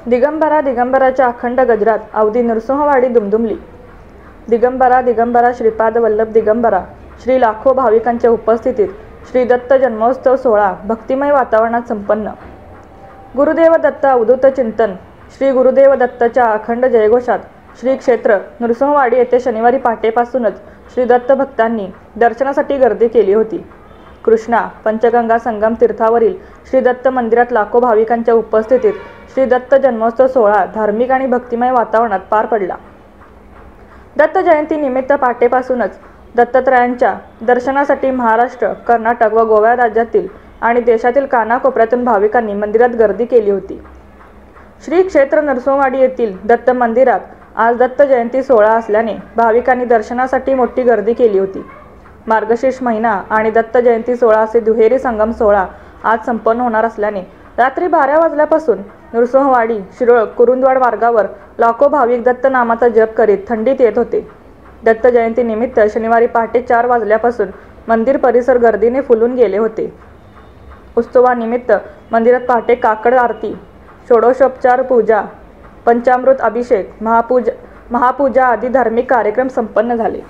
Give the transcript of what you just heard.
दिगंबरा दिगंबराच्या अखंड गजरात अवधी नृसिंहवाडी दुमदुमली। दिगंबरा दिगंबरा श्रीपाद वल्लभ दिगंबरा श्री लाखो भाविकांच्या उपस्थितीत श्री दत्त जन्मोत्सव सोहळा भक्तिमय वातावरणात संपन्न। गुरुदेव दत्त अवधूत चिंतन श्री गुरुदेव दत्तच्या अखंड जयघोषात श्री क्षेत्र नृसिंहवाडी येथे शनिवारी पहाटेपासूनच श्री दत्त भक्तांनी दर्शनासाठी गर्दी केली होती। कृष्णा पंचगंगा संगम तीर्थावरील श्री दत्त मंदिरात लाखो भाविकांच्या उपस्थितीत श्री दत्त जन्मोत्सव सोहळा धार्मिक आणि भक्तिमय वातावरणात पार पडला। दत्त जयंती निमित्त पहाटेपासूनच दत्तात्रयांच्या दर्शनासाठी महाराष्ट्र, कर्नाटक व गोवा राज्यातील आणि देशातील कानाकोपऱ्यातून भाविकांनी मंदिरात गर्दी केली होती। श्री क्षेत्र नृसिंहवाडी येथील दत्त मंदिरात आज दत्त जयंती सोहळा असल्याने भाविकांनी दर्शनासाठी मोठी गर्दी केली होती। मार्गशीर्ष महिना आणि दत्त जयंती सोहळा असे दुहेरी संगम सोहळा आज संपन्न होणार असल्याने रात्री 12 वाजल्यापासून नृसिंहवाडी, शिरोळ, कुरुंदवाड मार्गावर लाखो भाविक दत्त नामाचा जप करीत थंडीत येत होते। दत्त जयंती निमित्त शनिवारी पहाटे 4 वाजल्यापासून मंदिर परिसर गर्दीने फुलून गेले होते। उत्सवानिमित्त मंदिरात पहाटे काकड आरती, षोडशोपचार पूजा, पंचामृत अभिषेक, महापूजा आदी धार्मिक कार्यक्रम संपन्न झाले।